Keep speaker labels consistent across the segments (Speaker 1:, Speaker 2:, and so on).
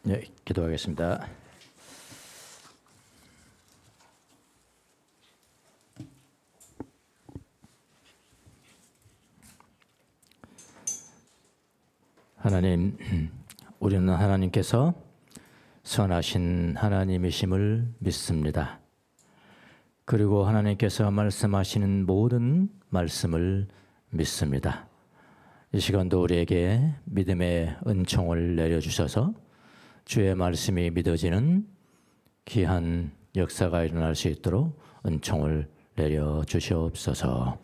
Speaker 1: 네, 기도하겠습니다. 하나님, 우리는 하나님께서 선하신 하나님이심을 믿습니다. 그리고 하나님께서 말씀하시는 모든 말씀을 믿습니다. 이 시간도 우리에게 믿음의 은총을 내려주셔서 주의 말씀이 믿어지는 귀한 역사가 일어날 수 있도록 은총을 내려주시옵소서.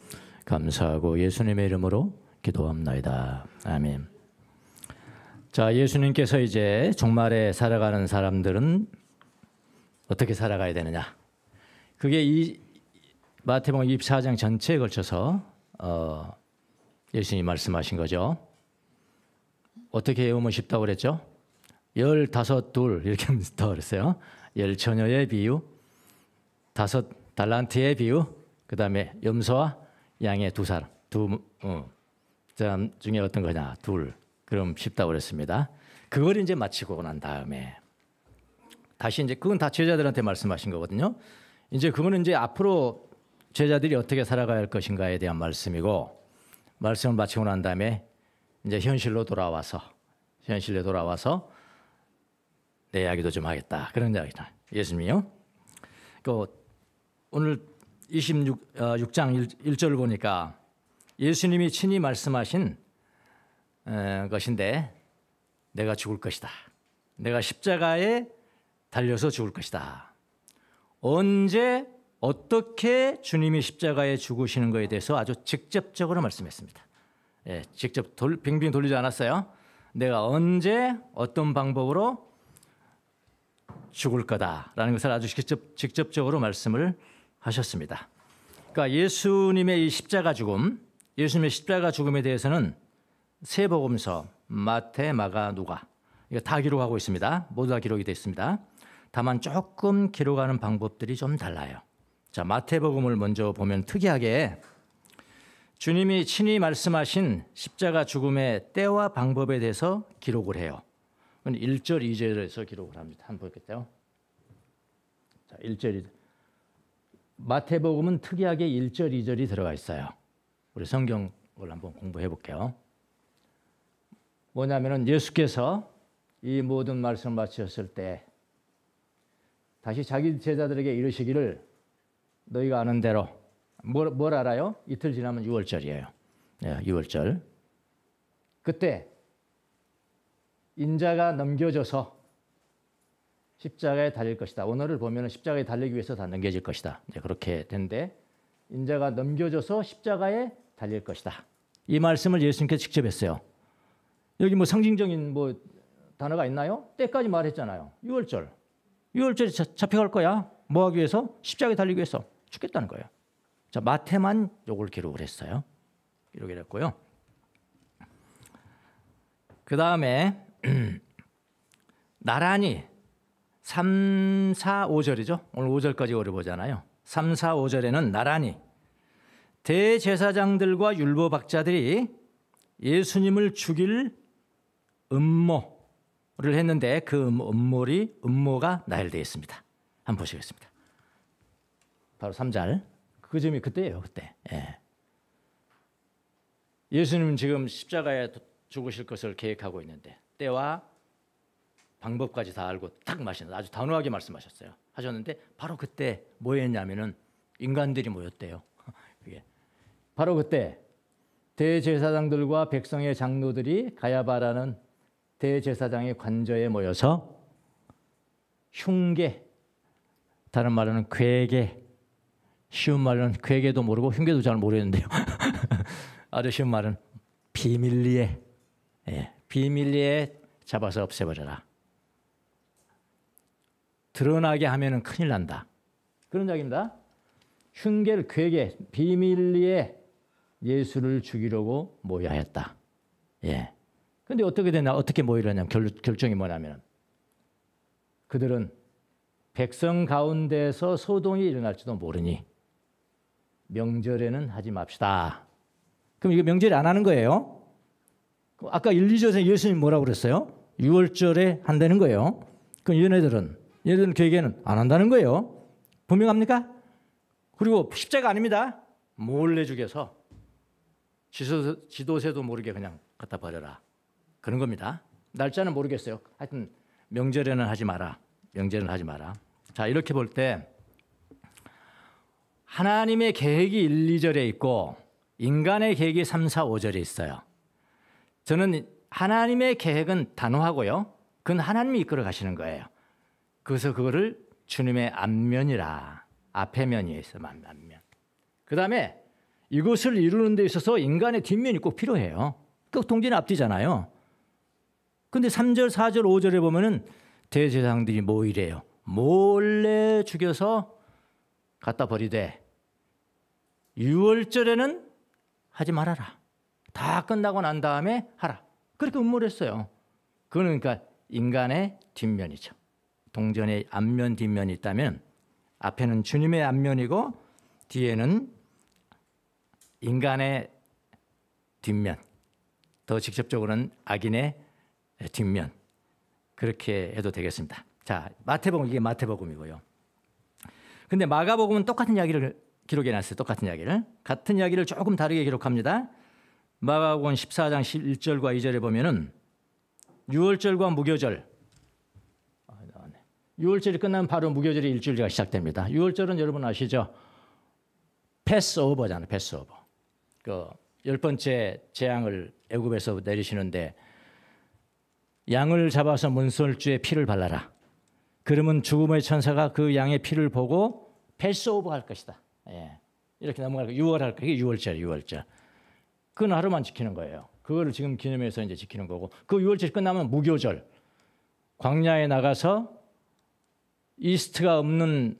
Speaker 1: 감사하고 예수님의 이름으로 기도합나이다. 아멘. 자, 예수님께서 이제 종말에 살아가는 사람들은 어떻게 살아가야 되느냐? 그게 이 마태복음 24장 전체에 걸쳐서 예수님이 말씀하신 거죠. 어떻게 외우면 쉽다고 그랬죠? 15둘 이렇게 하면 더 그랬어요. 10처녀의 비유, 5달란트의 비유, 그 다음에 염소와 양의 두 사람 중에 어떤 거냐? 둘. 그럼 쉽다고 그랬습니다. 그걸 이제 마치고 난 다음에 다시 이제 그건 다 제자들한테 말씀하신 거거든요. 이제 그거는 이제 앞으로 제자들이 어떻게 살아가야 할 것인가에 대한 말씀이고, 말씀을 마치고 난 다음에 이제 현실로 돌아와서 내 이야기도 좀 하겠다. 그런 이야기다. 예수님이요. 오늘 26장 1절을 보니까 예수님이 친히 말씀하신 것인데, 내가 죽을 것이다. 내가 십자가에 달려서 죽을 것이다. 언제 어떻게 주님이 십자가에 죽으시는 것에 대해서 아주 직접적으로 말씀했습니다. 직접 빙빙 돌리지 않았어요. 내가 언제 어떤 방법으로 죽을 거다라는 것을 아주 직접적으로 말씀을 하셨습니다. 그러니까 예수님의 이 십자가 죽음, 예수님의 십자가 죽음에 대해서는 세 복음서 마태, 마가, 누가 이거 다 기록하고 있습니다. 모두 다 기록이 되어 있습니다. 다만 조금 기록하는 방법들이 좀 달라요. 자, 마태복음을 먼저 보면 특이하게 주님이 친히 말씀하신 십자가 죽음의 때와 방법에 대해서 기록을 해요. 1절, 2절에서 기록을 합니다. 한번 볼게요. 자, 1절. 마태복음은 특이하게 1절, 2절이 들어가 있어요. 우리 성경을 한번 공부해 볼게요. 뭐냐면은 예수께서 이 모든 말씀을 마치셨을 때 다시 자기 제자들에게 이르시기를, 너희가 아는 대로 뭘 알아요? 이틀 지나면 6월절이에요. 6월절. 그때 인자가 넘겨져서 십자가에 달릴 것이다. 오늘을 보면 십자가에 달리기 위해서 다 넘겨질 것이다. 이제 그렇게 된데, 인자가 넘겨져서 십자가에 달릴 것이다. 이 말씀을 예수님께서 직접 했어요. 여기 뭐 상징적인 뭐 단어가 있나요? 때까지 말했잖아요. 6월절. 6월절에 잡혀갈 거야. 뭐 하기 위해서? 십자가에 달리기 위해서. 죽겠다는 거예요. 자, 마태만 요걸 기록을 했어요. 기록을 했고요. 그 다음에 나란히 3, 4, 5절이죠. 오늘 5절까지 오래 보잖아요. 3, 4, 5절에는 나란히 대제사장들과 율법학자들이 예수님을 죽일 음모를 했는데, 그 음모가 나열되어 있습니다. 한번 보시겠습니다. 바로 3절. 그 점이 그때예요. 그때. 예수님은 지금 십자가에 죽으실 것을 계획하고 있는데 때와 방법까지 다 알고 딱 아주 단호하게 말씀하셨어요. 하셨는데 바로 그때 뭐 했냐면은 인간들이 모였대요. 바로 그때 대제사장들과 백성의 장로들이 가야바라는 대제사장의 관저에 모여서 흉계, 다른 말로는 괴계, 쉬운 말로는 괴계도 모르고 흉계도 잘 모르겠는데요. 아주 쉬운 말은 비밀리에 잡아서 없애버려라. 드러나게 하면은 큰일 난다. 그런 이야기입니다. 흉계를 괴계, 비밀리에 예수를 죽이려고 모여했다. 근데 어떻게 되나, 어떻게 모이려냐면 결정이 뭐냐면, 그들은 백성 가운데서 소동이 일어날지도 모르니 명절에는 하지 맙시다. 그럼 이거 명절에 안 하는 거예요? 아까 1, 2절에 예수님 뭐라고 그랬어요? 6월절에 한다는 거예요. 그럼 얘네들은 교회에는 안 한다는 거예요. 분명합니까? 그리고 십자가 아닙니다. 몰래 죽여서 지도새도 모르게 그냥 갖다 버려라. 그런 겁니다. 날짜는 모르겠어요. 하여튼 명절에는 하지 마라. 명절에는 하지 마라. 자, 이렇게 볼 때 하나님의 계획이 1, 2절에 있고 인간의 계획이 3, 4, 5절에 있어요. 저는 하나님의 계획은 단호하고요. 그건 하나님이 이끌어 가시는 거예요. 그래서 그거를 주님의 앞면이라. 앞에 면이 있어요. 앞면. 그다음에 이것을 이루는 데 있어서 인간의 뒷면이 꼭 필요해요. 그 동전이 앞뒤잖아요. 근데 3절, 4절, 5절에 보면은 대제사장들이 뭐 이래요? 몰래 죽여서 갖다 버리되 6월절에는 하지 말아라. 다 끝나고 난 다음에 하라. 그렇게 음모했어요. 그거는 그러니까 인간의 뒷면이죠. 동전의 앞면, 뒷면이 있다면 앞에는 주님의 앞면이고 뒤에는 인간의 뒷면, 더 직접적으로는 악인의 뒷면. 그렇게 해도 되겠습니다. 자, 마태복음, 이게 마태복음이고요. 근데 마가복음은 똑같은 이야기를 기록해놨어요. 똑같은 이야기를. 같은 이야기를 조금 다르게 기록합니다. 마가복음 14장 1절과 2절에 보면은 6월절과 무교절. 6월절이 끝나면 바로 무교절의 일주일가 시작됩니다. 6월절은 여러분 아시죠? 패스오버잖아요. 패스오버. 그 10번째 재앙을 애굽에서 내리시는데 양을 잡아서 문설주에 피를 발라라. 그러면 죽음의 천사가 그 양의 피를 보고 패스오버 할 것이다. 예. 이렇게 넘어갈 거. 6월 할 거. 이게 6월절. 그건 하루만 지키는 거예요. 그거를 지금 기념해서 이제 지키는 거고. 그 6월절이 끝나면 무교절. 광야에 나가서 이스트가 없는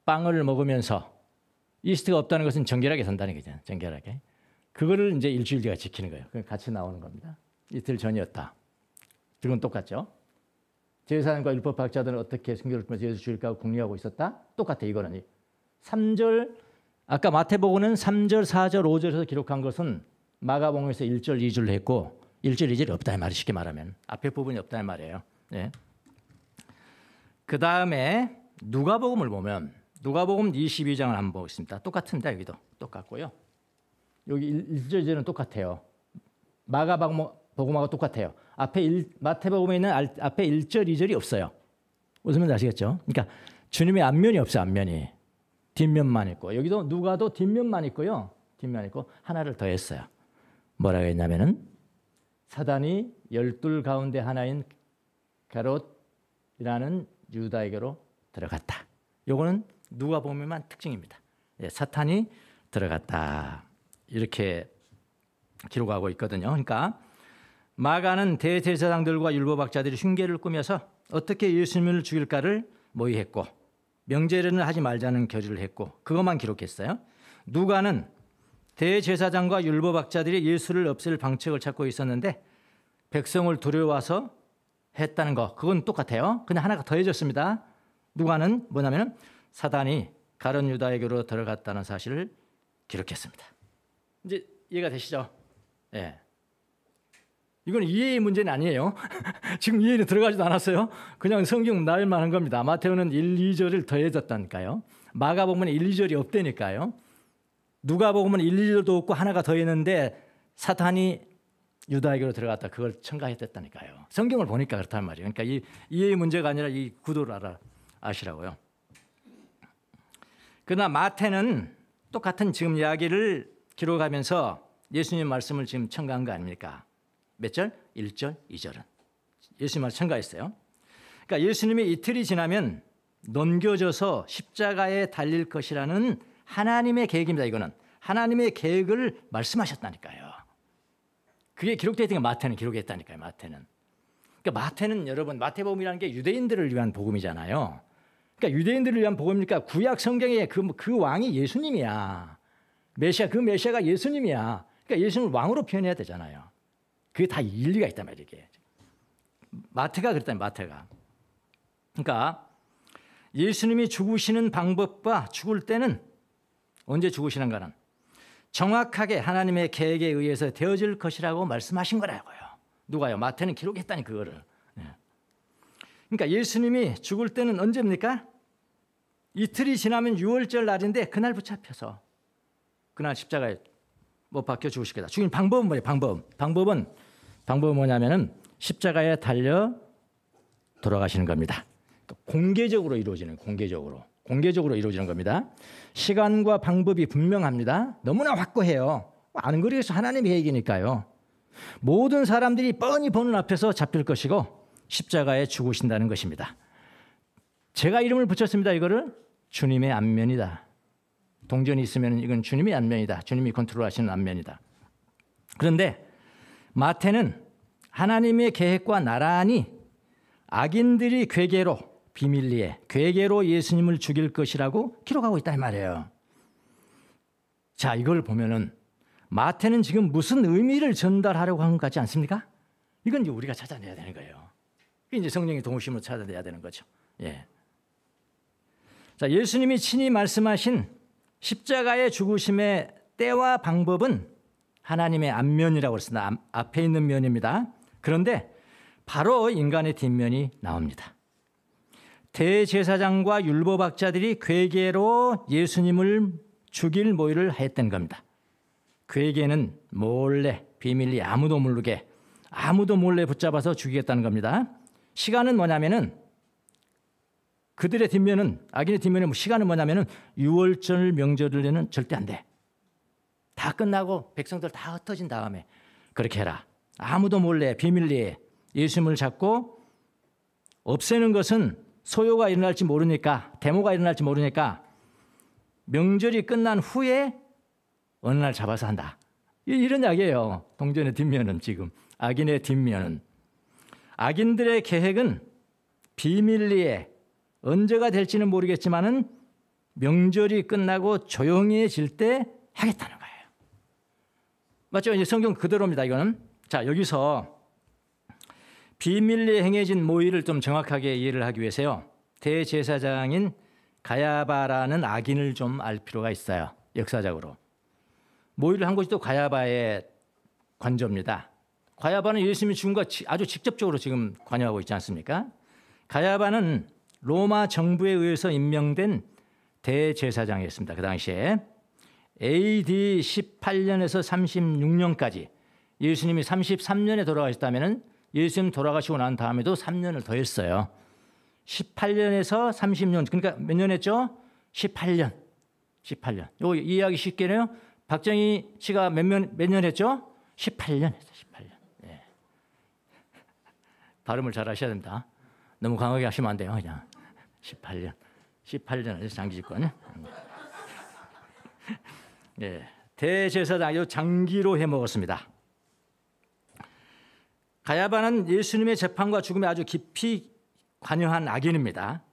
Speaker 1: 빵을 먹으면서 이스트가 없다는 것은 정결하게 산다는 거잖아요. 정결하게. 그거를 이제 일주일 뒤가 지키는 거예요. 같이 나오는 겁니다. 이틀 전이었다. 그건 똑같죠. 제사장과 율법학자들은 어떻게 순교를 통해서 예수 주일까 궁리하고 있었다? 똑같아. 이거는 3절 아까 마태복음은 3절, 4절, 5절에서 기록한 것은 마가복음에서 1절, 2절로 했고 1절, 2절이 없다는 말이 쉽게 말하면 앞에 부분이 없다는 말이에요. 네. 그 다음에 누가복음을 보면 누가복음 22장을 한번 보겠습니다. 똑같습니다. 여기도 똑같고요. 여기 1절, 2절은 똑같아요. 마가복음하고 똑같아요. 마태복음에 있는 앞에 1절, 2절이 없어요. 무슨 말인지 아시겠죠? 그러니까 주님의 앞면이 없어요. 앞면이. 뒷면만 있고 여기도 누가도 뒷면만 있고요. 뒷면 있고 하나를 더 했어요. 뭐라고 했냐면은 사단이 12 가운데 하나인 가롯이라는 유다에게로 들어갔다. 요거는 누가복음에만 특징입니다. 예, 사탄이 들어갔다. 이렇게 기록하고 있거든요. 그러니까 마가는 대제사장들과 율법학자들이 흉계를 꾸며서 어떻게 예수님을 죽일까를 모의했고 명제를 하지 말자는 결의를 했고 그것만 기록했어요. 누가는 대제사장과 율법학자들이 예수를 없앨 방책을 찾고 있었는데 백성을 두려워서 했다는 거 그건 똑같아요. 근데 하나가 더해졌습니다. 누가는 뭐냐면 사단이 가룟 유다에게로 들어갔다는 사실을 기록했습니다. 이제 이해가 되시죠? 예. 이건 이해의 문제는 아니에요. 지금 이해는 들어가지도 않았어요. 그냥 성경 나열만 한 겁니다. 마태오는 1, 2절을 더해졌다니까요. 마가복음은 1, 2절이 없다니까요. 누가복음은 1, 2절도 없고 하나가 더했는데 사탄이 유다에게로 들어갔다. 그걸 첨가했다니까요. 성경을 보니까 그렇단 말이에요. 그러니까 이 이해의 문제가 아니라 이 구도를 아시라고요. 그러나 마태는 똑같은 지금 이야기를 기록하면서 예수님 말씀을 지금 첨가한 거 아닙니까? 몇 절? 1절, 2절은. 예수님 말씀 첨가했어요. 그러니까 예수님이 이틀이 지나면 넘겨져서 십자가에 달릴 것이라는 하나님의 계획입니다. 이거는 하나님의 계획을 말씀하셨다니까요. 그게 기록되어 있던 게 마태는 기록했다니까요. 마태는. 그러니까 마태는 여러분 마태복음이라는 게 유대인들을 위한 복음이잖아요. 그러니까 유대인들을 위한 복음이니까 구약 성경의 그 왕이 예수님이야. 메시아 그 메시아가 예수님이야. 그러니까 예수님을 왕으로 표현해야 되잖아요. 그게 다 일리가 있단 말이에요. 이게. 마태가 그랬다니 마태가. 그러니까 예수님이 죽으시는 방법과 죽을 때는 언제 죽으시는가는 정확하게 하나님의 계획에 의해서 되어질 것이라고 말씀하신 거라고요. 누가요? 마태는 기록했다니 그거를. 네. 그러니까 예수님이 죽을 때는 언제입니까? 이틀이 지나면 유월절 날인데 그날 붙잡혀서 그날 십자가에 못 박혀 죽으실 거다. 죽인 방법은 뭐예요? 방법은 뭐냐면은 십자가에 달려 돌아가시는 겁니다. 공개적으로 이루어지는 공개적으로 이루어지는 겁니다. 시간과 방법이 분명합니다. 너무나 확고해요. 아는 거리에서 하나님의 계획이니까요. 모든 사람들이 뻔히 보는 앞에서 잡힐 것이고 십자가에 죽으신다는 것입니다. 제가 이름을 붙였습니다. 이거를 주님의 안면이다. 동전이 있으면 이건 주님의 안면이다. 주님이 컨트롤하시는 안면이다. 그런데 마태는 하나님의 계획과 나란히 악인들이 괴계로 비밀리에 괴계로 예수님을 죽일 것이라고 기록하고 있다 이 말이에요. 자, 이걸 보면은 마태는 지금 무슨 의미를 전달하려고 한 것 같지 않습니까? 이건 이제 우리가 찾아내야 되는 거예요. 이제 성령의 도우심으로 찾아내야 되는 거죠. 예. 자, 예수님이 친히 말씀하신 십자가의 죽으심의 때와 방법은 하나님의 앞면이라고 했습니다. 앞에 있는 면입니다. 그런데 바로 인간의 뒷면이 나옵니다. 대제사장과 율법학자들이 괴계로 예수님을 죽일 모의를 했던 겁니다. 괴계는 몰래 비밀리 아무도 모르게 아무도 몰래 붙잡아서 죽이겠다는 겁니다. 시간은 뭐냐면은 그들의 뒷면은 악인의 뒷면의 시간은 뭐냐면은 유월절 명절에는 절대 안 돼. 다 끝나고 백성들 다 흩어진 다음에 그렇게 해라. 아무도 몰래 비밀리에 예수님을 잡고 없애는 것은 소요가 일어날지 모르니까 데모가 일어날지 모르니까 명절이 끝난 후에 어느 날 잡아서 한다. 이런 이야기예요. 동전의 뒷면은 지금 악인의 뒷면은 악인들의 계획은 비밀리에 언제가 될지는 모르겠지만은 명절이 끝나고 조용해질 때 하겠다는 거예요. 맞죠? 이제 성경 그대로입니다. 이거는 자 여기서 비밀리에 행해진 모의를 좀 정확하게 이해를 하기 위해서요. 대제사장인 가야바라는 악인을 좀 알 필요가 있어요. 역사적으로 모의를 한 것이 또 가야바의 관저입니다. 가야바는 예수님이 죽은 것 아주 직접적으로 지금 관여하고 있지 않습니까? 가야바는 로마 정부에 의해서 임명된 대제사장이었습니다. 그 당시에 AD 18년에서 36년까지 예수님이 33년에 돌아가셨다면 예수님 돌아가시고 난 다음에도 3년을 더 했어요. 18년에서 30년 그러니까 몇 년 했죠? 18년. 이거 이해하기 쉽게요. 박정희 씨가 몇 년 했죠? 18년 했어요. 18년. 예. 발음을 잘 하셔야 됩니다. 너무 강하게 하시면 안 돼요. 그냥 18년 장기 집권. 예. 대제사장 장기로 해먹었습니다. 가야바는 예수님의 재판과 죽음에 아주 깊이 관여한 악인입니다.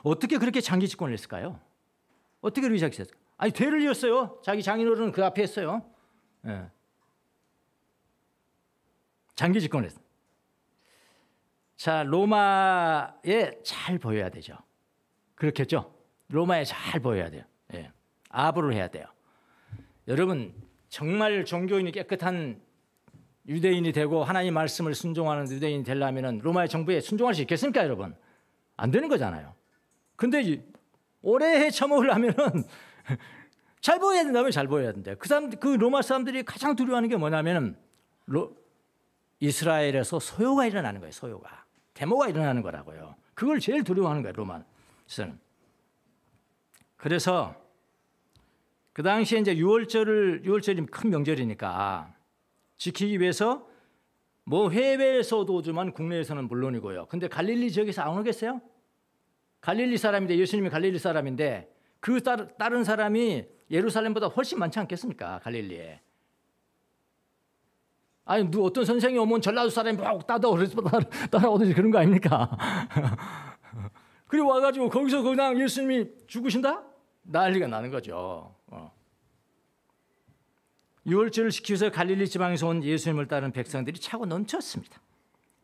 Speaker 1: 어떻게 그렇게 장기 집권을 했을까요? 어떻게 그렇게 시작했을까요? 아니 죄를 지었어요. 자기 장인어른은 그 앞에 했어요. 예. 장기 집권을 했어요. 자, 로마에 잘 보여야 되죠. 그렇겠죠? 로마에 잘 보여야 돼요. 예. 아부를 해야 돼요. 여러분 정말 종교인이 깨끗한 유대인이 되고 하나님 말씀을 순종하는 유대인이 되려면 로마의 정부에 순종할 수 있겠습니까, 여러분? 안 되는 거잖아요. 근데 오래 처먹으려면은 잘 보여야 된다면 잘 보여야 된대. 그 로마 사람들이 가장 두려워하는 게 뭐냐면은 이스라엘에서 소요가 일어나는 거예요. 소요가 데모가 일어나는 거라고요. 그걸 제일 두려워하는 거예요, 로마에서는. 그래서 그 당시에 이제 유월절이 큰 명절이니까 지키기 위해서 뭐 해외에서도 오지만 국내에서는 물론이고요. 근데 갈릴리 지역에서 안 오겠어요? 갈릴리 사람인데 예수님이 갈릴리 사람인데 그 다른 사람이 예루살렘보다 훨씬 많지 않겠습니까? 갈릴리에. 아니 어떤 선생이 오면 전라도 사람이 막 따라오듯이 그런 거 아닙니까? 그리고 와가지고 거기서 그냥 예수님이 죽으신다? 난리가 나는 거죠. 유월절을 지키기 위해서 갈릴리 지방에서 온 예수님을 따르는 백성들이 차고 넘쳤습니다.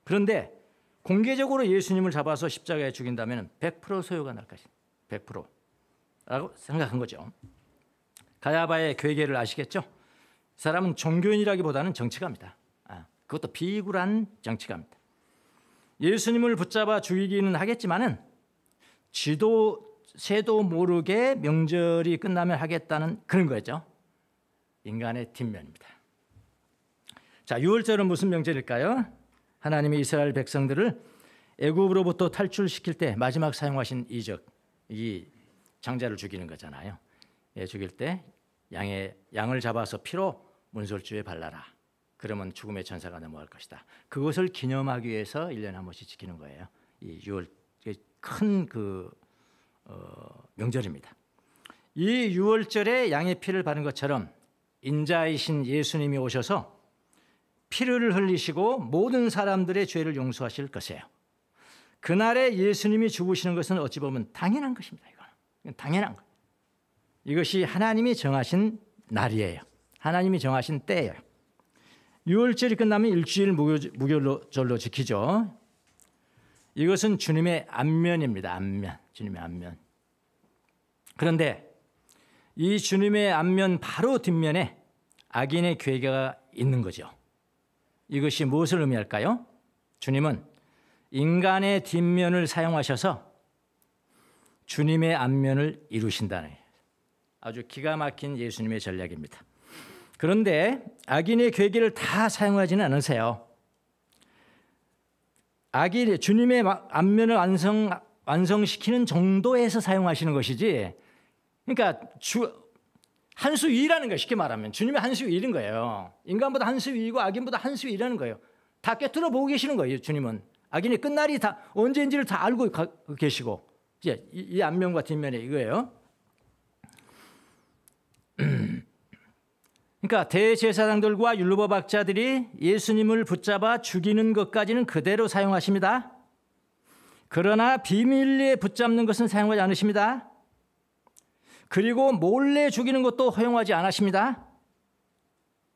Speaker 1: 그런데 공개적으로 예수님을 잡아서 십자가에 죽인다면 100% 소요가 날 것이다. 100%라고 생각한 거죠. 가야바의 괴계를 아시겠죠? 이 사람은 종교인이라기보다는 정치가입니다. 그것도 비굴한 정치가입니다. 예수님을 붙잡아 죽이기는 하겠지만은 새도 모르게 명절이 끝나면 하겠다는 그런 거죠. 인간의 뒷면입니다. 자, 유월절은 무슨 명절일까요? 하나님이 이스라엘 백성들을 애굽으로부터 탈출시킬 때 마지막 사용하신 이적, 이 장자를 죽이는 거잖아요. 예, 죽일 때 양을 잡아서 피로 문설주에 발라라. 그러면 죽음의 천사가 넘어갈 것이다. 그것을 기념하기 위해서 1년에 한 번씩 지키는 거예요. 이 6월 큰 명절입니다. 이 6월절에 양의 피를 바른 것처럼 인자이신 예수님이 오셔서 피를 흘리시고 모든 사람들의 죄를 용서하실 것이에요. 그날에 예수님이 죽으시는 것은 어찌 보면 당연한 것입니다. 이건 당연한 거예요. 이것이 하나님이 정하신 날이에요. 하나님이 정하신 때예요. 6월절이 끝나면 일주일 무교절로 지키죠. 이것은 주님의 안면입니다. 안면, 주님의 안면. 그런데 이 주님의 안면 바로 뒷면에 악인의 괴계가 있는 거죠. 이것이 무엇을 의미할까요? 주님은 인간의 뒷면을 사용하셔서 주님의 안면을 이루신다는 아주 기가 막힌 예수님의 전략입니다. 그런데 악인의 괴계를 다 사용하지는 않으세요. 주님의 안면을 완성시키는 정도에서 사용하시는 것이지, 그러니까 한 수 위라는 거예요. 쉽게 말하면 주님의 한 수 위인 거예요. 인간보다 한 수 위이고 악인보다 한 수 위라는 거예요. 다 꿰뚫어 보고 계시는 거예요. 주님은 악인의 끝날이 다 언제인지를 다 알고 계시고, 이제 이 안면과 뒷면에 이거예요. 그러니까 대제사장들과 율법학자들이 예수님을 붙잡아 죽이는 것까지는 그대로 사용하십니다. 그러나 비밀리에 붙잡는 것은 사용하지 않으십니다. 그리고 몰래 죽이는 것도 허용하지 않으십니다.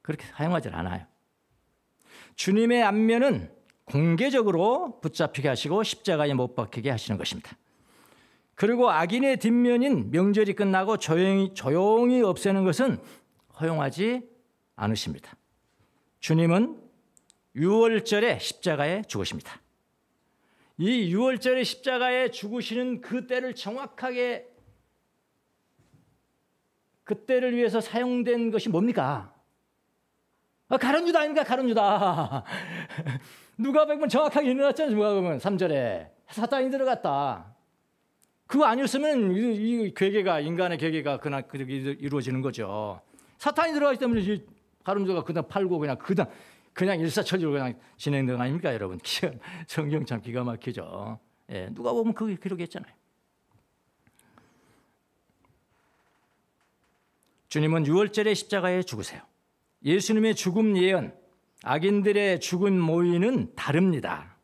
Speaker 1: 그렇게 사용하지 않아요. 주님의 안면은 공개적으로 붙잡히게 하시고 십자가에 못 박히게 하시는 것입니다. 그리고 악인의 뒷면인 명절이 끝나고 조용히 없애는 것은 허용하지 않으십니다. 주님은 6월절에 십자가에 죽으십니다. 이 6월절에 십자가에 죽으시는 그 때를 정확하게, 그때를 위해서 사용된 것이 뭡니까? 가룟 유다 아닙니까? 가룟 유다. 누가복음 정확하게 일어났잖아요. 누가복음 3절에 사탄이 들어갔다. 그거 아니었으면 이 괴계가, 인간의 괴계가 그날 그렇게 이루어지는 거죠. 사탄이 들어가기 때문에 가룟 유다가 그냥 팔고 그냥 일사천리로 그냥 진행된 거 아닙니까, 여러분? 성경 참 기가 막히죠. 예, 누가 보면 그게 기록했잖아요. 주님은 6월절에 십자가에 죽으세요. 예수님의 죽음 예언, 악인들의 죽은 모의는 다릅니다.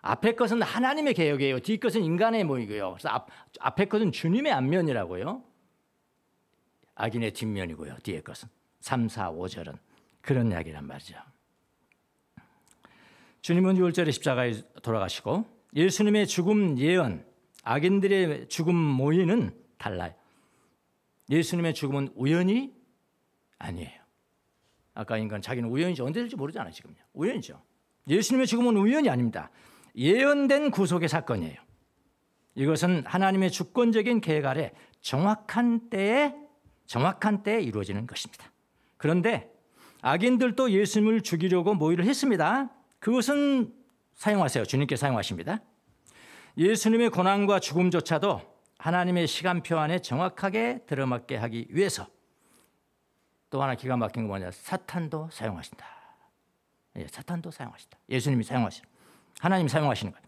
Speaker 1: 앞에 것은 하나님의 개혁이에요. 뒤 것은 인간의 모이고요. 그래서 앞에 것은 주님의 안면이라고요. 악인의 뒷면이고요. 뒤에 것은 3, 4, 5절은 그런 이야기란 말이죠. 주님은 6월절에 십자가에 돌아가시고 예수님의 죽음 예언, 악인들의 죽음 모의는 달라요. 예수님의 죽음은 우연이 아니에요. 아까 인간 자기는 우연인지 언제 될지 모르잖아요. 지금요. 우연이죠. 예수님의 죽음은 우연이 아닙니다. 예언된 구속의 사건이에요. 이것은 하나님의 주권적인 계획 아래 정확한 때에 이루어지는 것입니다. 그런데 악인들도 예수님을 죽이려고 모의를 했습니다. 그것은 사용하세요. 주님께 사용하십니다. 예수님의 고난과 죽음조차도 하나님의 시간표 안에 정확하게 들어맞게 하기 위해서 또 하나 기가 막힌 거 뭐냐, 사탄도 사용하신다. 예, 사탄도 사용하신다. 예수님이 사용하시는, 하나님이 사용하시는 거예요.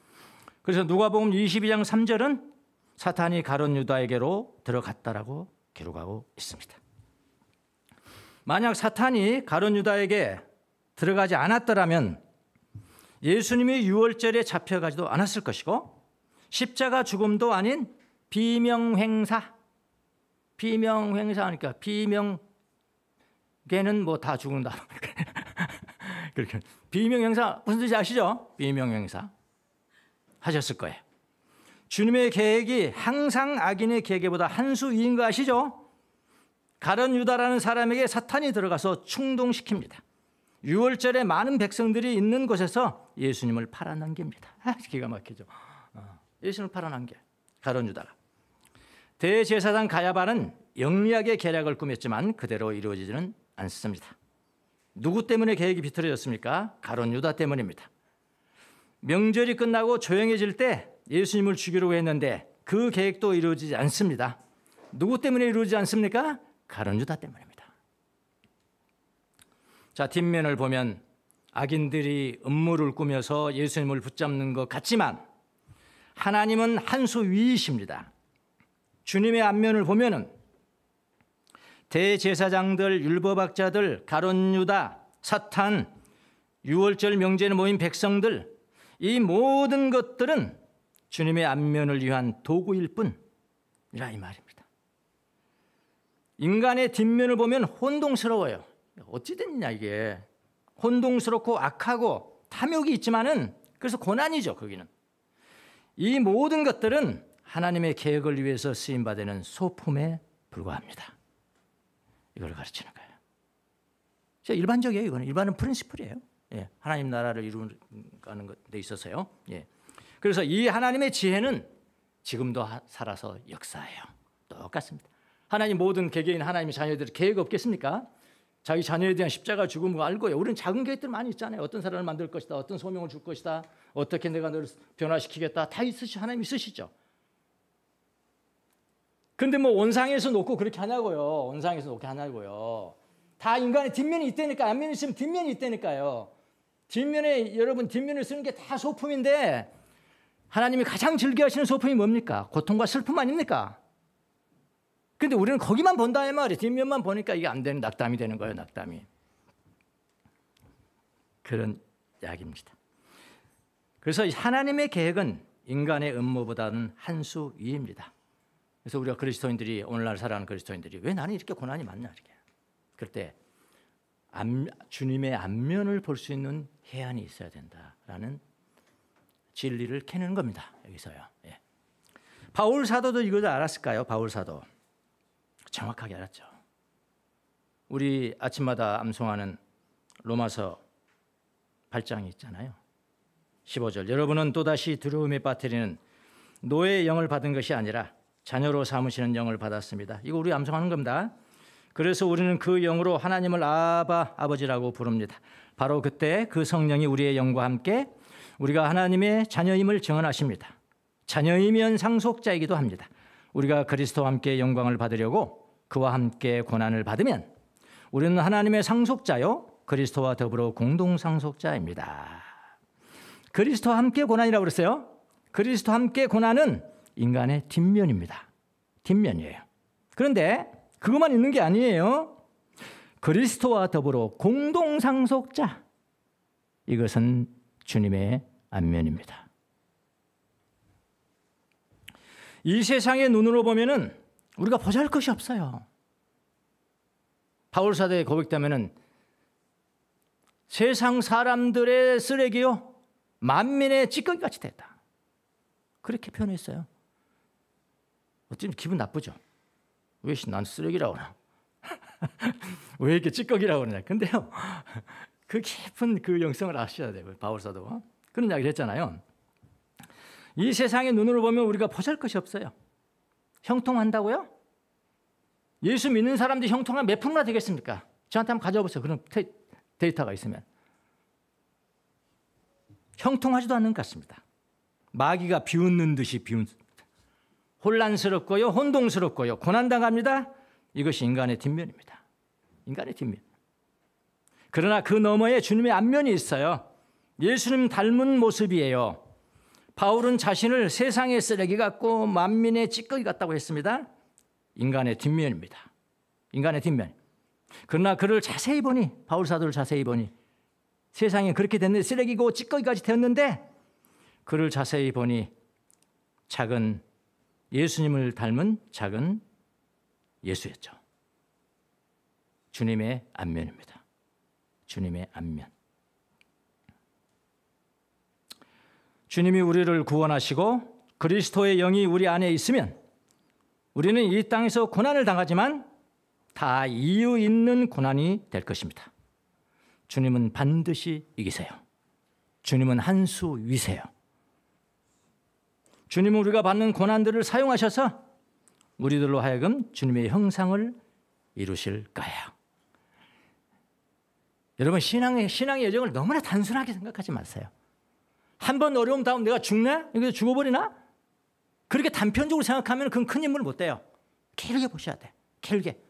Speaker 1: 그래서 누가복음 22장 3절은 사탄이 가룟 유다에게로 들어갔다라고 기록하고 있습니다. 만약 사탄이 가룟 유다에게 들어가지 않았더라면 예수님이 6월절에 잡혀가지도 않았을 것이고 십자가 죽음도 아닌 비명행사 하니까 비명계는 뭐 다 죽는다. 그렇게 비명행사 무슨 뜻인지 아시죠? 비명행사 하셨을 거예요. 주님의 계획이 항상 악인의 계획보다 한 수 위인 거 아시죠? 가룟 유다라는 사람에게 사탄이 들어가서 충동시킵니다. 유월절에 많은 백성들이 있는 곳에서 예수님을 팔아넘깁니다. 기가 막히죠. 예수님을 팔아넘겨 가룟 유다가. 대제사장 가야바는 영리하게 계략을 꾸몄지만 그대로 이루어지지는 않습니다. 누구 때문에 계획이 비틀어졌습니까? 가룟 유다 때문입니다. 명절이 끝나고 조용해질 때 예수님을 죽이려고 했는데 그 계획도 이루어지지 않습니다. 누구 때문에 이루어지지 않습니까? 가룟 유다 때문입니다. 자, 뒷면을 보면 악인들이 음모를 꾸며서 예수님을 붙잡는 것 같지만 하나님은 한 수 위이십니다. 주님의 앞면을 보면은 대제사장들, 율법학자들, 가룟 유다, 사탄, 유월절 명제에 모인 백성들, 이 모든 것들은 주님의 앞면을 위한 도구일 뿐이라 이 말입니다. 인간의 뒷면을 보면 혼동스러워요. 어찌 됐냐 이게. 혼동스럽고 악하고 탐욕이 있지만은 그래서 고난이죠. 거기는. 이 모든 것들은 하나님의 계획을 위해서 쓰임받는 소품에 불과합니다. 이걸 가르치는 거예요. 진짜 일반적이에요. 이거는 일반은 프린시플이에요. 예, 하나님 나라를 이루는 데 있어서요. 예. 그래서 이 하나님의 지혜는 지금도 살아서 역사해요. 똑같습니다. 하나님 모든 개개인 하나님의 자녀들이 계획 없겠습니까? 자기 자녀에 대한 십자가 죽음을 알고요. 우리는 작은 계획들 많이 있잖아요. 어떤 사람을 만들 것이다. 어떤 소명을 줄 것이다. 어떻게 내가 너를 변화시키겠다. 다 하나님 있으시죠. 근데 뭐 원상에서 놓고 그렇게 하냐고요. 원상에서 놓게 하냐고요. 다 인간의 뒷면이 있다니까. 앞면이 있으면 뒷면이 있다니까요. 뒷면에 여러분 뒷면을 쓰는 게 다 소품인데 하나님이 가장 즐겨하시는 소품이 뭡니까? 고통과 슬픔 아닙니까? 근데 우리는 거기만 본다 이 말이에요. 뒷면만 보니까 이게 안 되는 낙담이 되는 거예요. 낙담이. 그런 이야기입니다. 그래서 하나님의 계획은 인간의 음모보다는 한 수 위입니다. 그래서 우리가 그리스도인들이 오늘날 살아가는 그리스도인들이 왜 나는 이렇게 고난이 많냐 이렇게. 그럴 때 주님의 안면을 볼 수 있는 해안이 있어야 된다라는 진리를 캐내는 겁니다. 여기서요. 예. 바울 사도도 이걸 알았을까요? 바울 사도 정확하게 알았죠. 우리 아침마다 암송하는 로마서 8장이 있잖아요. 15절 여러분은 또다시 두려움에 빠뜨리는 노예의 영을 받은 것이 아니라 자녀로 삼으시는 영을 받았습니다. 이거 우리 암송하는 겁니다. 그래서 우리는 그 영으로 하나님을 아바 아버지라고 부릅니다. 바로 그때 그 성령이 우리의 영과 함께 우리가 하나님의 자녀임을 증언하십니다. 자녀이면 상속자이기도 합니다. 우리가 그리스도와 함께 영광을 받으려고 그와 함께 고난을 받으면 우리는 하나님의 상속자요 그리스도와 더불어 공동상속자입니다. 그리스도와 함께 고난이라고 그랬어요. 그리스도와 함께 고난은 인간의 뒷면입니다. 뒷면이에요. 그런데 그것만 있는 게 아니에요. 그리스도와 더불어 공동상속자. 이것은 주님의 안면입니다. 이 세상의 눈으로 보면은 우리가 보잘 것이 없어요. 바울 사도의 고백되면은 세상 사람들의 쓰레기요 만민의 찌꺼기같이 됐다. 그렇게 표현했어요. 어쩌면 기분 나쁘죠. 왜 난 쓰레기라고 그러나? 왜 이렇게 찌꺼기라고 그러냐? 근데요, 그 깊은 그 영성을 아셔야 돼요. 바울 사도가 그런 이야기를 했잖아요. 이 세상의 눈으로 보면 우리가 보잘 것이 없어요. 형통한다고요? 예수 믿는 사람들이 형통하면 몇 프로나 되겠습니까? 저한테 한번 가져와 보세요. 그런 데이터가 있으면. 형통하지도 않는 것 같습니다. 마귀가 비웃는 듯이 혼란스럽고요, 혼동스럽고요, 고난당합니다. 이것이 인간의 뒷면입니다. 인간의 뒷면. 그러나 그 너머에 주님의 앞면이 있어요. 예수님 닮은 모습이에요. 바울은 자신을 세상의 쓰레기 같고 만민의 찌꺼기 같다고 했습니다. 인간의 뒷면입니다. 인간의 뒷면. 그러나 그를 자세히 보니, 바울 사도를 자세히 보니 세상에 그렇게 됐는데 쓰레기고 찌꺼기까지 되었는데 그를 자세히 보니 작은 예수님을 닮은 작은 예수였죠. 주님의 안면입니다. 주님의 안면. 주님이 우리를 구원하시고 그리스도의 영이 우리 안에 있으면 우리는 이 땅에서 고난을 당하지만 다 이유 있는 고난이 될 것입니다. 주님은 반드시 이기세요. 주님은 한 수 위세요. 주님은 우리가 받는 고난들을 사용하셔서 우리들로 하여금 주님의 형상을 이루실 거예요. 여러분, 신앙의 여정을 너무나 단순하게 생각하지 마세요. 한 번 어려움 다음 내가 죽네? 여기서 죽어버리나? 그렇게 단편적으로 생각하면 그건 큰 인물 못 돼요. 길게 보셔야 돼. 길게.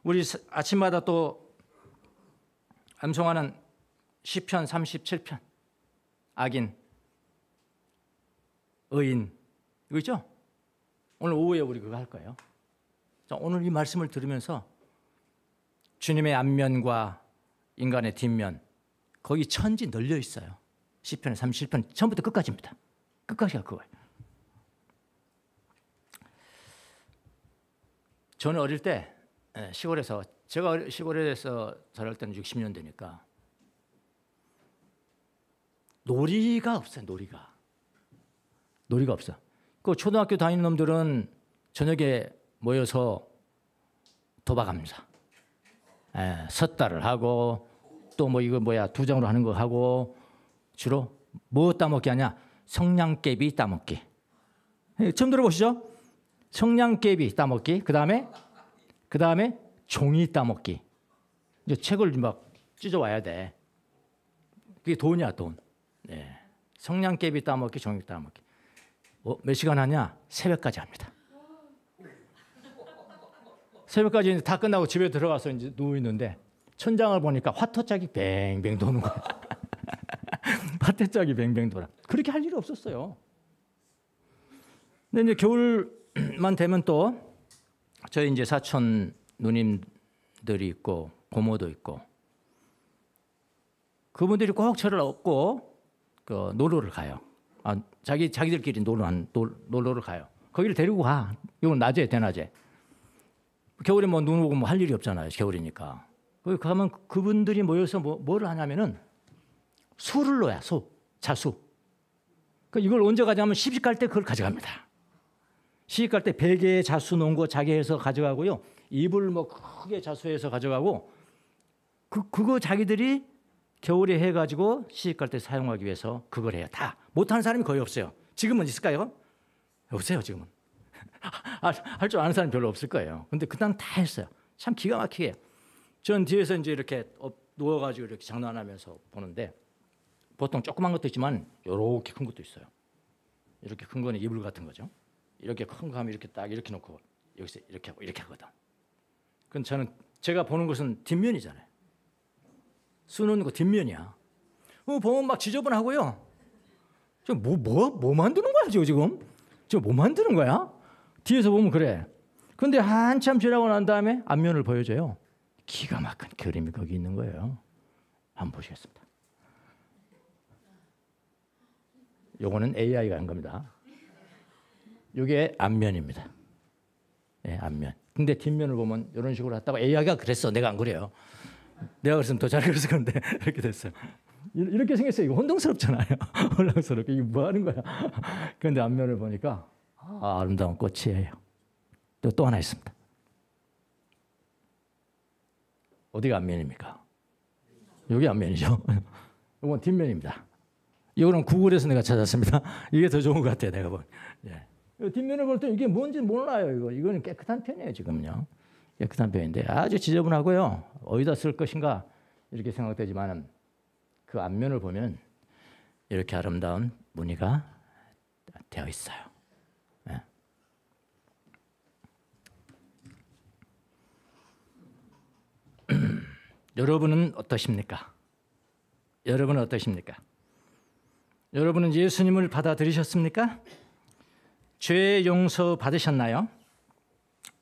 Speaker 1: 우리 아침마다 또 암송하는 시편 37편. 악인, 의인, 이거 있죠? 오늘 오후에 우리 그거 할 거예요. 자, 오늘 이 말씀을 들으면서 주님의 앞면과 인간의 뒷면, 거기 천지 널려 있어요. 시편 37편 처음부터 끝까지입니다. 끝까지가 그거예요. 저는 어릴 때 시골에서, 제가 시골에서 자랄 때는 60년대니까 놀이가 없어요. 놀이가 없어. 그 초등학교 다니는 놈들은 저녁에 모여서 도박합니다. 섰다를 하고 또 뭐 이거 뭐야 두 장으로 하는 거 하고 주로 뭐 따먹기 하냐? 성냥개비 따먹기. 처음 들어보시죠? 성냥개비 따먹기. 그 다음에 종이 따먹기. 이제 책을 막 찢어와야 돼. 그게 돈이야, 돈. 네. 성냥개비 따먹기, 종이 따먹기. 몇 시간 하냐? 새벽까지 합니다. 새벽까지 다 끝나고 집에 들어가서 이제 누워 있는데 천장을 보니까 화터짝이 뱅뱅 도는 거야. 화터짝이 뱅뱅 돌아. 그렇게 할 일이 없었어요. 근데 이제 겨울만 되면 또 저희 이제 사촌 누님들이 있고 고모도 있고 그분들이 꼭 저를 업고 그 놀러를 가요. 자기들끼리 놀러를 가요. 거기를 데리고 가. 이건 낮에 대낮에. 겨울에 뭐 눈 오고 뭐 할 일이 없잖아요. 겨울이니까. 거기 가면 그분들이 모여서 뭐를 하냐면은 수를 놓아요. 자수. 이걸 언제 가져가면 시집 갈 때 그걸 가져갑니다. 시집 갈 때 베개에 자수 놓은 거 자기 해서 가져가고요. 이불 뭐 크게 자수해서 가져가고 그거 자기들이 겨울에 해가지고 시집 갈 때 사용하기 위해서 그걸 해요. 다 못하는 사람이 거의 없어요. 지금은 있을까요? 없어요. 지금은. 할 줄 아는 사람이 별로 없을 거예요. 근데 그당 다 했어요. 참 기가 막히게. 전 뒤에서 이제 이렇게 누워가지고 이렇게 장난하면서 보는데 보통 조그만 것도 있지만 이렇게 큰 것도 있어요. 이렇게 큰 거는 이불 같은 거죠. 이렇게 큰 거 하면 이렇게 딱 이렇게 놓고 여기서 이렇게 하고 이렇게 하거든. 그럼 저는 제가 보는 것은 뒷면이잖아요. 수놓는 거 뒷면이야. 보면 막 지저분하고요. 뭐 만드는 거야 지금? 지금 뭐 만드는 거야? 뒤에서 보면 그래. 근데 한참 지나고 난 다음에 앞면을 보여줘요. 기가 막힌 그림이 거기 있는 거예요. 한번 보시겠습니다. 요거는 AI가 한 겁니다. 이게 앞면입니다. 네, 앞면. 근데 뒷면을 보면 이런 식으로 했다고 AI가 그랬어. 내가 안 그래요. 내가 그랬으면 더 잘 그랬을 건데 이렇게 됐어요. 이렇게 생겼어요. 이거 혼동스럽잖아요. 혼동스럽게 이게 뭐 하는 거야. 그런데 앞면을 보니까 아름다운 꽃이에요. 또 하나 있습니다. 어디가 앞면입니까? 여기 앞면이죠. 이건 뒷면입니다. 이거는 구글에서 내가 찾았습니다. 이게 더 좋은 것 같아요. 내가 보면. 예. 뒷면을 볼 때 이게 뭔지 몰라요. 이거는 깨끗한 편이에요. 지금요. 깨끗한 편인데 아주 지저분하고요. 어디다 쓸 것인가 이렇게 생각되지만 그 앞면을 보면 이렇게 아름다운 무늬가 되어 있어요. 네. 여러분은 어떠십니까? 여러분은 어떠십니까? 여러분은 예수님을 받아들이셨습니까? 죄 용서 받으셨나요?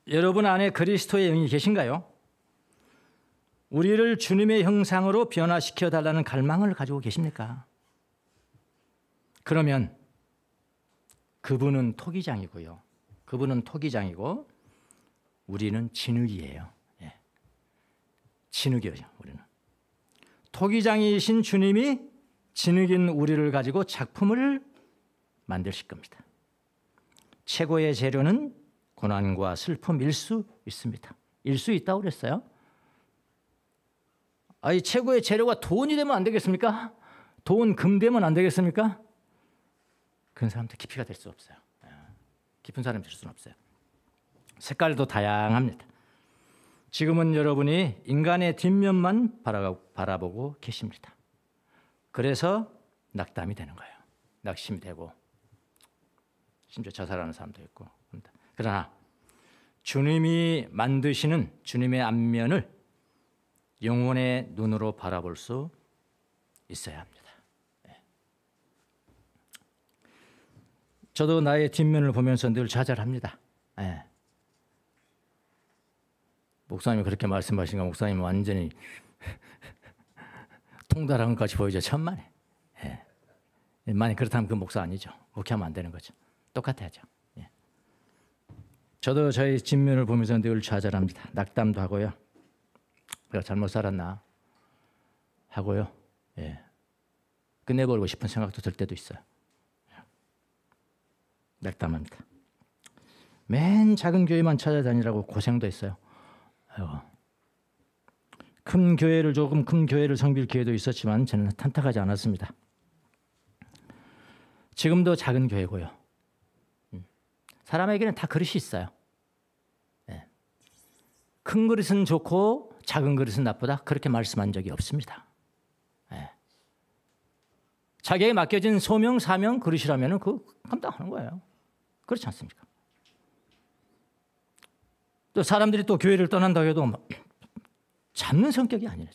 Speaker 1: 여러분 안에 그리스도의 영이 계신가요? 우리를 주님의 형상으로 변화시켜 달라는 갈망을 가지고 계십니까? 그러면 그분은 토기장이고요. 그분은 토기장이고 우리는 진흙이에요. 예. 진흙이에요. 우리는. 토기장이신 주님이 진흙인 우리를 가지고 작품을 만드실 겁니다. 최고의 재료는 고난과 슬픔일 수 있습니다. 일 수 있다고 그랬어요. 이 최고의 재료가 돈이 되면 안 되겠습니까? 돈, 금 되면 안 되겠습니까? 그런 사람도 깊이가 될 수 없어요. 깊은 사람이 될 수는 없어요. 색깔도 다양합니다. 지금은 여러분이 인간의 뒷면만 바라보고 계십니다. 그래서 낙담이 되는 거예요. 낙심이 되고 심지어 자살하는 사람도 있고. 그러나 주님이 만드시는 주님의 안면을 영혼의 눈으로 바라볼 수 있어야 합니다. 저도 나의 뒷면을 보면서 늘 좌절합니다. 목사님이 그렇게 말씀하시니까 목사님 완전히 통달한 것까지 보이죠. 천만에. 만약 그렇다면 그 목사 아니죠. 그렇게 하면 안 되는 거죠. 똑같아야죠. 저도 저의 뒷면을 보면서 늘 좌절합니다. 낙담도 하고요. 내가 잘못 살았나 하고요. 끝내버리고 싶은 생각도 들 때도 있어요. 낙담합니다. 맨 작은 교회만 찾아다니라고 고생도 했어요. 큰 교회를 성빌 기회도 있었지만 저는 탄탁하지 않았습니다. 지금도 작은 교회고요. 사람에게는 다 그릇이 있어요. 큰 그릇은 좋고 작은 그릇은 나쁘다 그렇게 말씀한 적이 없습니다. 자기에게 맡겨진 소명, 사명, 그릇이라면 그 감당하는 거예요. 그렇지 않습니까? 또 사람들이 또 교회를 떠난다고 해도 잡는 성격이 아니에요.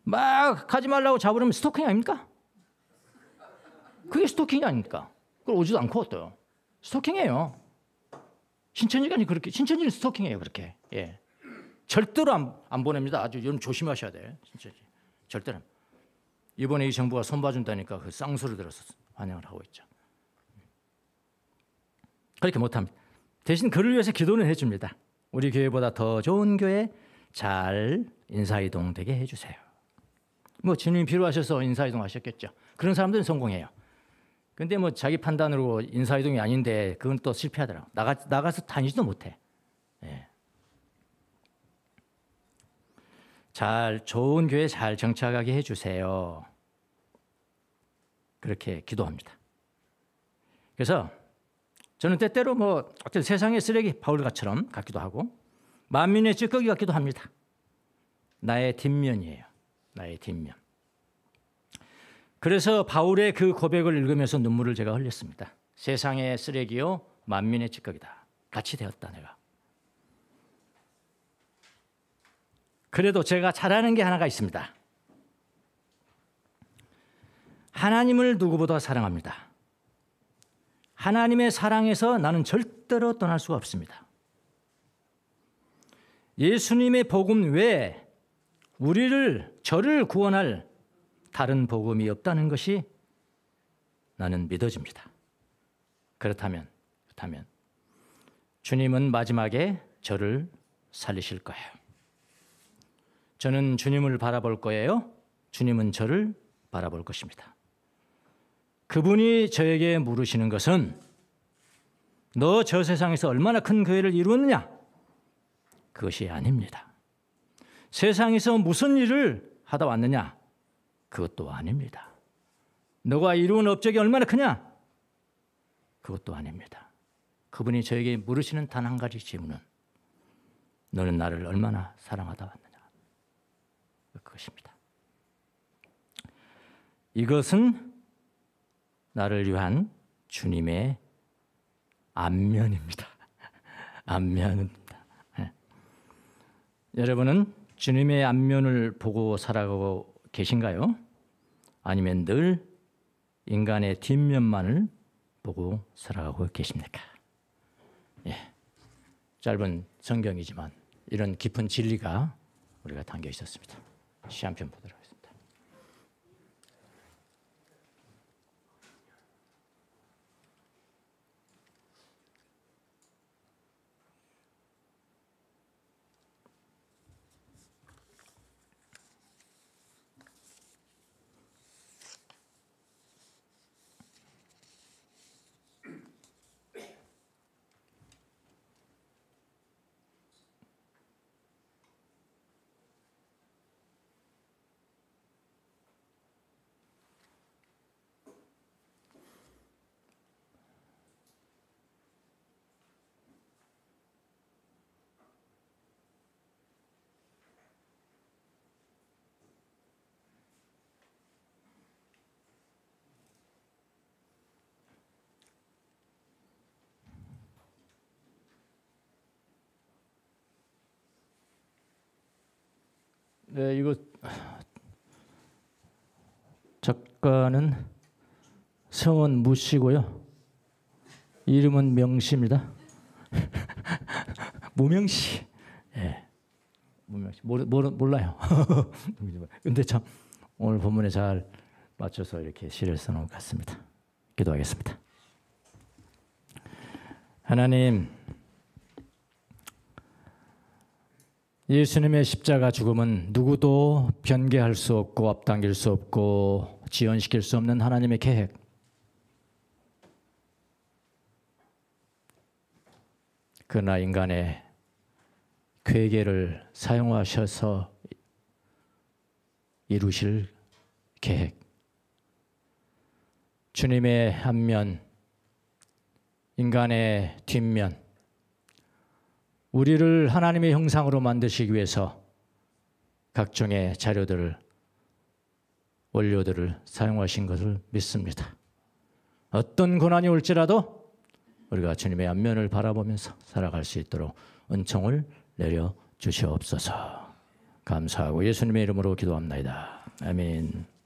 Speaker 1: 막 가지 말라고 잡으려면 스토킹 아닙니까? 그게 스토킹이 아닙니까? 그걸 오지도 않고 어때요? 스토킹이에요. 신천지가 그렇게, 신천지는 스토킹이에요. 그렇게. 절대로 안 보냅니다. 아주 여러분 조심하셔야 돼. 신천지. 절대로. 이번에 이 정부가 손봐준다니까 그 쌍수를 들어서 환영을 하고 있죠. 그렇게 못합니다. 대신 그를 위해서 기도는 해줍니다. 우리 교회보다 더 좋은 교회 잘 인사이동 되게 해주세요. 뭐 주님이 필요하셔서 인사이동 하셨겠죠. 그런 사람들은 성공해요. 근데 뭐 자기 판단으로 인사이동이 아닌데 그건 또 실패하더라고. 나가서 다니지도 못해. 잘 좋은 교회 잘 정착하게 해주세요. 그렇게 기도합니다. 그래서 저는 때때로 뭐 어떤 세상의 쓰레기 바울같처럼 같기도 하고 만민의 찌꺼기 같기도 합니다. 나의 뒷면이에요. 나의 뒷면. 그래서 바울의 그 고백을 읽으면서 눈물을 제가 흘렸습니다. 세상의 쓰레기요 만민의 찌꺼기다. 같이 되었다 내가. 그래도 제가 잘하는 게 하나가 있습니다. 하나님을 누구보다 사랑합니다. 하나님의 사랑에서 나는 절대로 떠날 수가 없습니다. 예수님의 복음 외에 저를 구원할 다른 복음이 없다는 것이 나는 믿어집니다. 그렇다면 주님은 마지막에 저를 살리실 거예요. 저는 주님을 바라볼 거예요. 주님은 저를 바라볼 것입니다. 그분이 저에게 물으시는 것은 너 저 세상에서 얼마나 큰 교회를 이루었느냐? 그것이 아닙니다. 세상에서 무슨 일을 하다 왔느냐? 그것도 아닙니다. 너가 이루은 업적이 얼마나 크냐? 그것도 아닙니다. 그분이 저에게 물으시는 단 한 가지 질문은 너는 나를 얼마나 사랑하다 왔느냐? 그것입니다. 이것은 나를 위한 주님의 안면입니다. 안면입니다. 여러분은 주님의 안면을 보고 살아가고 계신가요? 아니면 늘 인간의 뒷면만을 보고 살아가고 계십니까? 짧은 성경이지만 이런 깊은 진리가 우리가 담겨 있었습니다. 시 한 편 보도록 하겠습니다. 네, 이거 작가는 성은 무씨고요. 이름은 명씨입니다. 무명씨. 예. 무명씨. 몰라요. 근데 참 오늘 본문에 잘 맞춰서 이렇게 시를 써놓은 것 같습니다. 기도하겠습니다. 하나님, 예수님의 십자가 죽음은 누구도 변개할 수 없고 앞당길 수 없고 지연시킬 수 없는 하나님의 계획. 그러나 인간의 괴계를 사용하셔서 이루실 계획. 주님의 앞면, 인간의 뒷면, 우리를 하나님의 형상으로 만드시기 위해서 각종의 자료들을, 원료들을 사용하신 것을 믿습니다. 어떤 고난이 올지라도 우리가 주님의 앞면을 바라보면서 살아갈 수 있도록 은총을 내려 주시옵소서. 감사하고 예수님의 이름으로 기도합나이다. 아멘.